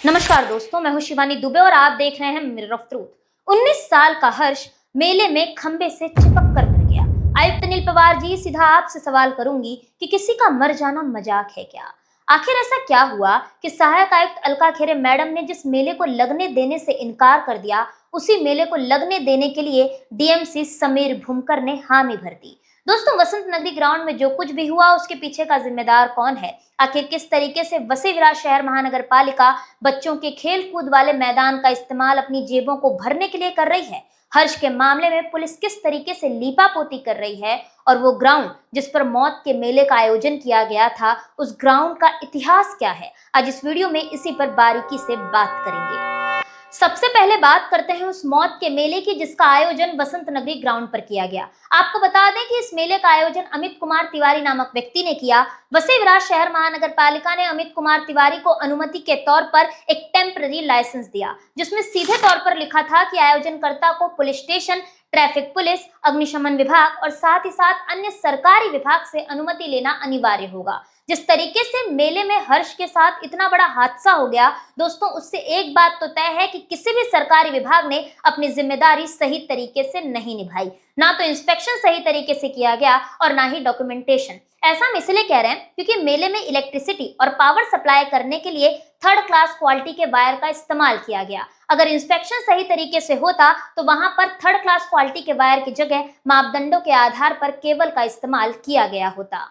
नमस्कार दोस्तों, मैं हूं शिवानी दुबे और आप देख रहे हैं मिरर ऑफ ट्रूथ। 19 साल का हर्ष मेले में खंबे से चिपक कर मर गया। आयुक्त अनिल पवार जी, सीधा आपसे सवाल करूंगी कि किसी का मर जाना मजाक है क्या? आखिर ऐसा क्या हुआ कि सहायक आयुक्त अलका खेरे मैडम ने जिस मेले को लगने देने से इनकार कर दिया, उसी मेले को लगने देने के लिए डीएमसी समीर भूमकर ने हामी भर दी। दोस्तों, वसंत नगरी ग्राउंड में जो कुछ भी हुआ उसके पीछे का जिम्मेदार कौन है? आखिर किस तरीके से वसई विराट शहर महानगर पालिका बच्चों के खेल कूद वाले मैदान का इस्तेमाल अपनी जेबों को भरने के लिए कर रही है? हर्ष के मामले में पुलिस किस तरीके से लीपापोती कर रही है? और वो ग्राउंड जिस पर मौत के मेले का आयोजन किया गया था, उस ग्राउंड का इतिहास क्या है? आज इस वीडियो में इसी पर बारीकी से बात करेंगे। सबसे पहले बात करते हैं उस मौत के मेले की जिसका आयोजन वसंत नगरी ग्राउंड पर किया गया। आपको बता दें कि इस मेले का आयोजन अमित कुमार तिवारी नामक व्यक्ति ने किया। वसई विराट शहर महानगर पालिका ने अमित कुमार तिवारी को अनुमति के तौर पर एक टेम्पररी लाइसेंस दिया, जिसमें सीधे तौर पर लिखा था कि आयोजनकर्ता को पुलिस स्टेशन, ट्रैफिक पुलिस, अग्निशमन विभाग और साथ ही साथ अन्य सरकारी विभाग से अनुमति लेना अनिवार्य होगा। जिस तरीके से मेले में हर्ष के साथ इतना बड़ा हादसा हो गया दोस्तों, उससे एक बात तो तय है कि किसी भी सरकारी विभाग ने अपनी जिम्मेदारी सही तरीके से नहीं निभाई। ना तो इंस्पेक्शन सही तरीके से किया गया और ना ही डॉक्यूमेंटेशन। ऐसा हम इसलिए कह रहे हैं क्योंकि मेले में इलेक्ट्रिसिटी और पावर सप्लाई करने के लिए थर्ड क्लास क्वालिटी के वायर का इस्तेमाल किया गया। अगर इंस्पेक्शन सही तरीके से होता तो वहां पर थर्ड क्लास क्वालिटी के वायर की जगह मापदंडों के आधार पर केबल का इस्तेमाल किया गया होता।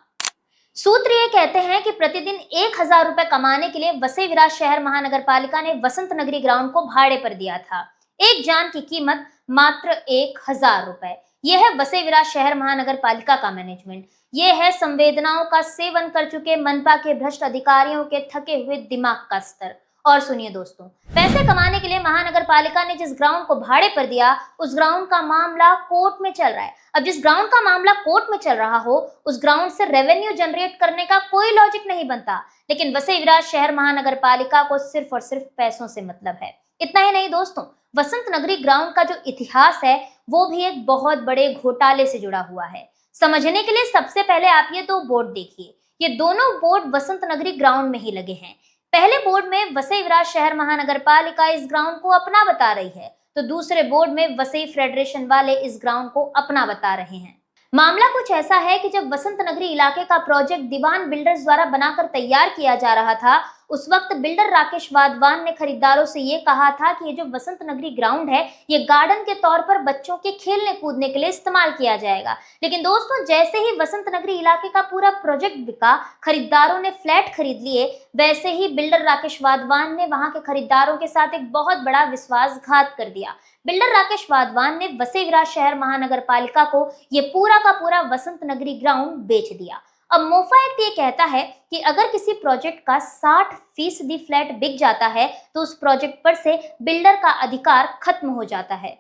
सूत्र ये कहते हैं कि प्रतिदिन 1000 रुपए कमाने के लिए वसई विराट शहर महानगर पालिका ने वसंत नगरी ग्राउंड को भाड़े पर दिया था। एक जान की कीमत मात्र 1000 रुपए। यह है वसई विराट शहर महानगर पालिका का मैनेजमेंट। यह है संवेदनाओं का सेवन कर चुके मनपा के भ्रष्ट अधिकारियों के थके हुए दिमाग का स्तर। और सुनिए दोस्तों, पैसे कमाने के लिए महानगर पालिका ने जिस ग्राउंड को भाड़े पर दिया, उस ग्राउंड का मामला कोर्ट में चल रहा है। अब जिस ग्राउंड का मामला कोर्ट में चल रहा हो, उस ग्राउंड से रेवेन्यू जनरेट करने का कोई लॉजिक नहीं बनता, लेकिन वसई विराट शहर महानगर पालिका को सिर्फ और सिर्फ पैसों से मतलब है। इतना ही नहीं दोस्तों, वसंत नगरी ग्राउंड का जो इतिहास है वो भी एक बहुत बड़े घोटाले से जुड़ा हुआ है। समझने के लिए सबसे पहले आप ये दो बोर्ड देखिए। ये दोनों बोर्ड वसंत नगरी ग्राउंड में ही लगे हैं। पहले बोर्ड में वसई विराट शहर महानगर पालिका इस ग्राउंड को अपना बता रही है, तो दूसरे बोर्ड में वसई फेडरेशन वाले इस ग्राउंड को अपना बता रहे हैं। मामला कुछ ऐसा है कि जब वसंत नगरी इलाके का प्रोजेक्ट दीवान बिल्डर्स द्वारा बनाकर तैयार किया जा रहा था, उस वक्त बिल्डर राकेश वाधवान ने खरीदारों से ये कहा था कि ये जो वसंत नगरी ग्राउंड है, ये गार्डन के तौर पर बच्चों के खेलने कूदने के लिए इस्तेमाल किया जाएगा। लेकिन दोस्तों, जैसे ही वसंत नगरी इलाके का पूरा प्रोजेक्ट बिका, खरीदारों ने फ्लैट खरीद लिए, वैसे ही बिल्डर राकेश वाधवान ने वहां के खरीदारों के साथ एक बहुत बड़ा विश्वासघात कर दिया। बिल्डर राकेश वाधवान ने वसई विराट शहर महानगर पालिका को ये पूरा का पूरा वसंत नगरी ग्राउंड बेच दिया। अब मोफा एक्ट ये कहता है कि अगर किसी प्रोजेक्ट का 60% फ्लैट बिक जाता है तो उस प्रोजेक्ट पर से बिल्डर का अधिकार खत्म हो जाता है।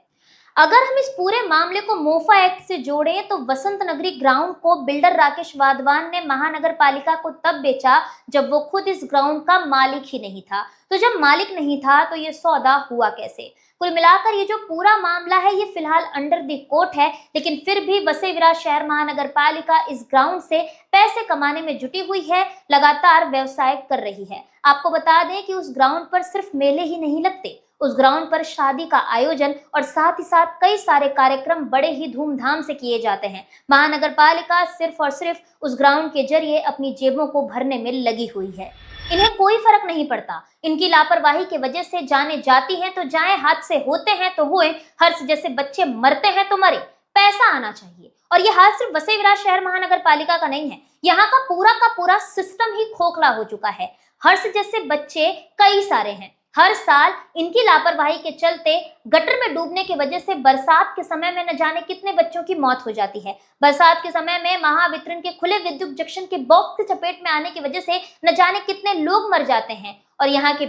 अगर हम इस पूरे मामले को मोफा एक्ट से जोड़ें तो वसंत नगरी ग्राउंड को बिल्डर राकेश वाधवान ने महानगर पालिका को तब बेचा जब वो खुद इस ग्राउंड का मालिक ही नहीं था। तो जब मालिक नहीं था तो ये सौदा हुआ कैसे? कुल मिलाकर ये जो पूरा मामला है ये फिलहाल अंडर द कोर्ट है, लेकिन फिर भी वसई विराट शहर महानगर पालिका इस ग्राउंड से पैसे कमाने में जुटी हुई है, लगातार व्यवसाय कर रही है। आपको बता दें कि उस ग्राउंड पर सिर्फ मेले ही नहीं लगते, उस ग्राउंड पर शादी का आयोजन और साथ ही साथ कई सारे कार्यक्रम बड़े ही धूमधाम से किए जाते हैं। महानगर पालिका सिर्फ और सिर्फ उस ग्राउंड के जरिए अपनी जेबों को भरने में लगी हुई है। इन्हें कोई फर्क नहीं पड़ता। इनकी लापरवाही की वजह से जाने जाती हैं तो जाएं, हादसे होते हैं तो हुए, हर्ष जैसे बच्चे मरते हैं तो मरे। पैसा आना चाहिए। और ये हाल सिर्फ वसई विराट शहर महानगर पालिका का नहीं है, यहाँ का पूरा सिस्टम ही खोखला हो चुका है। हर्ष जैसे बच्चे कई सारे हैं। हर साल इनकी लापरवाही के चलते गटर में डूबने की वजह से बरसात के समय में न जाने कितने बच्चों की मौत हो जाती है। बरसात के समय में महावितरण के खुले विद्युत जंक्शन के बॉक्स की चपेट में आने की वजह से न जाने कितने लोग मर जाते हैं। और यहाँ की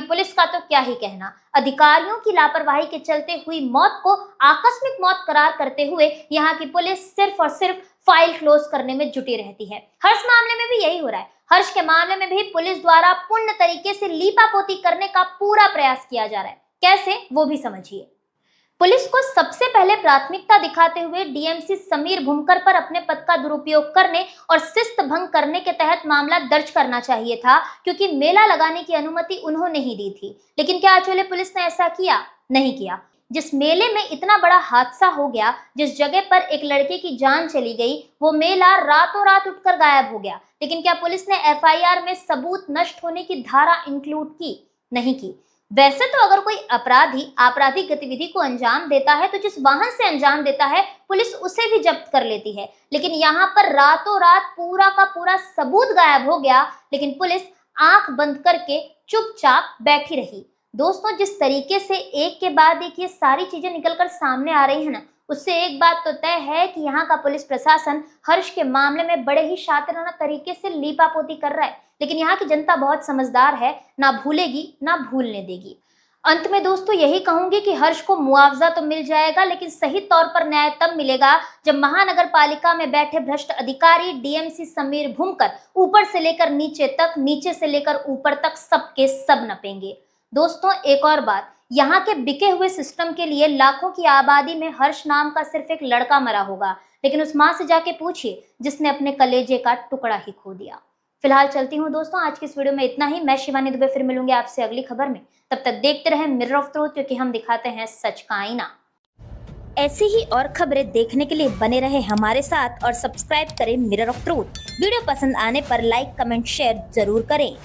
पुलिस का तो क्या ही कहना। अधिकारियों की लापरवाही के चलते हुई मौत को आकस्मिक मौत करार करते हुए यहाँ की पुलिस सिर्फ और सिर्फ फाइल क्लोज करने में जुटी रहती है। हर्ष मामले में भी यही हो रहा है। हर्ष के मामले में भी पुलिस द्वारा पूर्ण तरीके से लीपापोती करने का पूरा प्रयास किया जा रहा है। कैसे, वो भी समझिए। पुलिस को सबसे पहले प्राथमिकता दिखाते हुए डीएमसी समीर भूमकर पर अपने पद का दुरुपयोग करने और शिस्त भंग करने के तहत मामला दर्ज करना चाहिए था, क्योंकि मेला लगाने की अनुमति उन्होंने ही दी थी। लेकिन क्या अचोले पुलिस ने ऐसा किया? नहीं किया। जिस मेले में इतना बड़ा हादसा हो गया, जिस जगह पर एक लड़के की जान चली गई, वो मेला रातों रात उठकर गायब हो गया। लेकिन क्या पुलिस ने एफआईआर में सबूत नष्ट होने की धारा इंक्लूड की? नहीं की। वैसे तो अगर कोई अपराधी आपराधिक गतिविधि को अंजाम देता है तो जिस वाहन से अंजाम देता है पुलिस उसे भी जब्त कर लेती है, लेकिन यहाँ पर रातों रात पूरा का पूरा सबूत गायब हो गया, लेकिन पुलिस आंख बंद करके चुपचाप बैठी रही। दोस्तों, जिस तरीके से एक के बाद एक ये सारी चीजें निकलकर सामने आ रही है ना, उससे एक बात तो तय है कि यहाँ का पुलिस प्रशासन हर्ष के मामले में बड़े ही शातिराना तरीके से लीपापोती कर रहा है। लेकिन यहाँ की जनता बहुत समझदार है, ना भूलेगी ना भूलने देगी। अंत में दोस्तों यही कहूंगी कि हर्ष को मुआवजा तो मिल जाएगा, लेकिन सही तौर पर न्याय तब मिलेगा जब महानगर पालिका में बैठे भ्रष्ट अधिकारी डीएमसी समीर भूमकर ऊपर से लेकर नीचे तक, नीचे से लेकर ऊपर तक सबके सब नपेंगे। दोस्तों, एक और बात, यहाँ के बिके हुए सिस्टम के लिए लाखों की आबादी में हर्ष नाम का सिर्फ एक लड़का मरा होगा, लेकिन उस माँ से जाके पूछिए जिसने अपने कलेजे का टुकड़ा ही खो दिया। फिलहाल चलती हूँ दोस्तों, आज की इस वीडियो में इतना ही। मैं शिवानी दुबे फिर मिलूंगी आपसे अगली खबर में। तब तक देखते रहें मिरर ऑफ ट्रूथ, क्योंकि हम दिखाते हैं सच का आईना। ऐसी ही और खबरें देखने के लिए बने रहे हमारे साथ और सब्सक्राइब करें मिरर ऑफ ट्रूथ। वीडियो पसंद आने पर लाइक, कमेंट, शेयर जरूर करें।